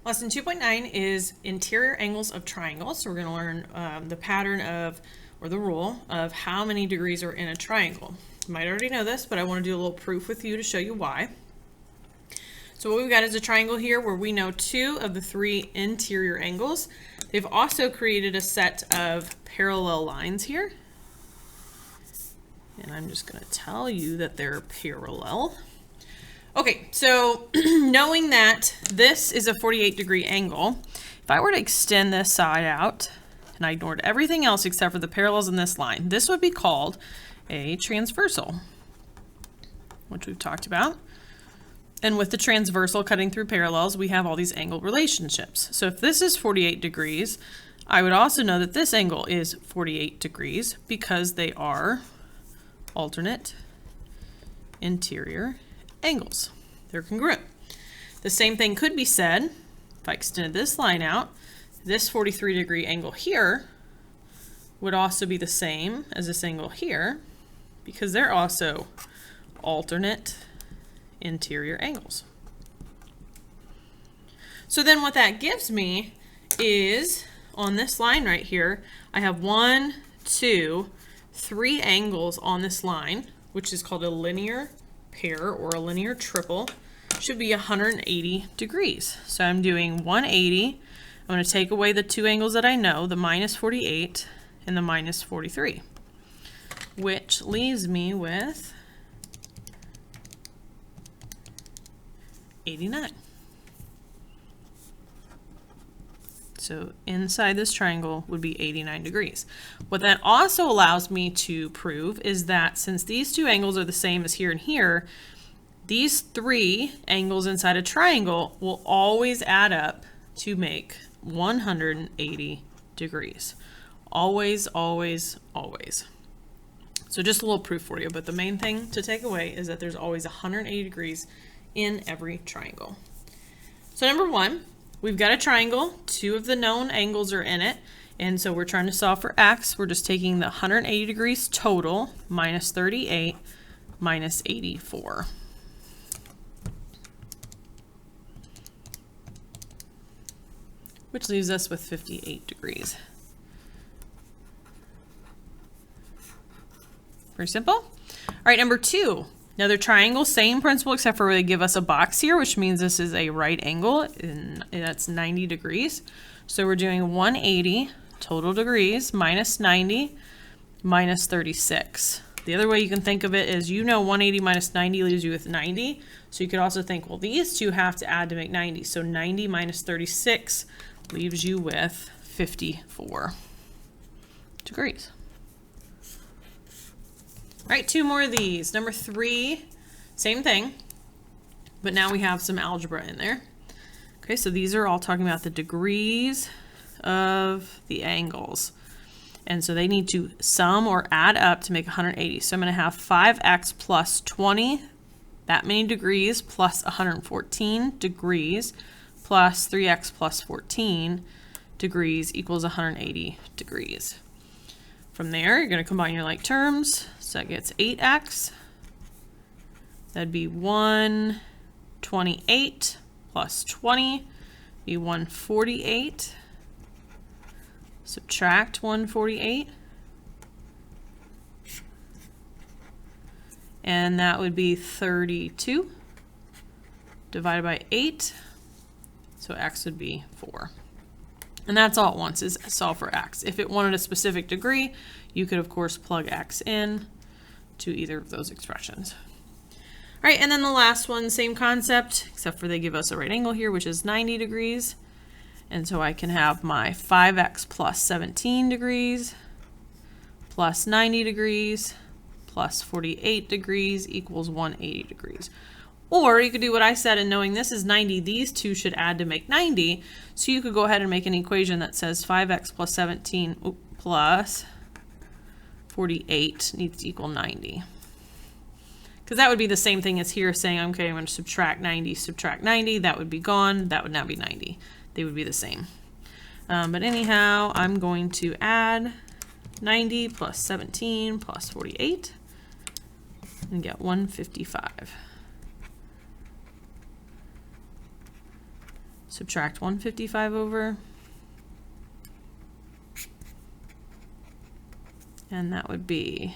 Lesson 2.9 is interior angles of triangles. So we're going to learn the pattern of, or the rule of how many degrees are in a triangle. You might already know this, but I want to do a little proof with you to show you why. So what we've got is a triangle here where we know 2 of the 3 interior angles. They've also created a set of parallel lines here. And I'm just going to tell you that they're parallel. Okay, so knowing that this is a 48-degree angle, if I were to extend this side out, and I ignored everything else except for the parallels in this line, this would be called a transversal, which we've talked about. And with the transversal cutting through parallels, we have all these angle relationships. So if this is 48 degrees, I would also know that this angle is 48 degrees because they are alternate interior angles. They're congruent. The same thing could be said if I extended this line out. This 43-degree angle here would also be the same as this angle here because they're also alternate interior angles. So then what that gives me is on this line right here, I have 1, 2, 3 angles on this line, which is called a linear pair or a linear triple. Should be 180 degrees. So I'm doing 180. I'm going to take away the 2 angles that I know, the minus 48 and the minus 43, which leaves me with 89. So inside this triangle would be 89 degrees. What that also allows me to prove is that since these 2 angles are the same as here and here, these 3 angles inside a triangle will always add up to make 180 degrees. Always, always, always. So just a little proof for you, but the main thing to take away is that there's always 180 degrees in every triangle. So number 1, we've got a triangle, 2 of the known angles are in it, and so we're trying to solve for x. We're just taking the 180 degrees total minus 38 minus 84. Which leaves us with 58 degrees. Very simple. All right, number 2. Another triangle, same principle except for they give us a box here, which means this is a right angle, and that's 90 degrees. So we're doing 180 total degrees minus 90 minus 36. The other way you can think of it is 180 minus 90 leaves you with 90. So you could also think, well, these 2 have to add to make 90. So 90 minus 36 leaves you with 54 degrees. All right, 2 more of these. Number 3, same thing, but now we have some algebra in there. Okay, so these are all talking about the degrees of the angles. And so they need to sum or add up to make 180. So I'm going to have 5x plus 20, that many degrees, plus 114 degrees, plus 3x plus 14 degrees equals 180 degrees. From there, you're going to combine your like terms. So that gets 8x. That'd be 128 plus 20, be 148. Subtract 148. And that would be 32 divided by 8. So x would be 4. And that's all it wants is solve for x. If it wanted a specific degree, you could of course plug x in to either of those expressions. All right, and then the last one, same concept, except for they give us a right angle here, which is 90 degrees. And so I can have my 5x plus 17 degrees plus 90 degrees plus 48 degrees equals 180 degrees. Or you could do what I said, and knowing this is 90, these 2 should add to make 90. So you could go ahead and make an equation that says 5x plus 17 plus 48 needs to equal 90. Because that would be the same thing as here saying, okay, I'm going to subtract 90, that would be gone, that would now be 90. They would be the same. But anyhow, I'm going to add 90 plus 17 plus 48 and get 155. Subtract 155 over. And that would be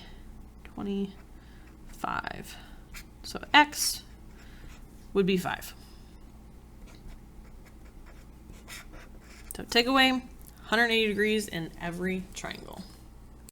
25. So x would be 5. So take away 180 degrees in every triangle.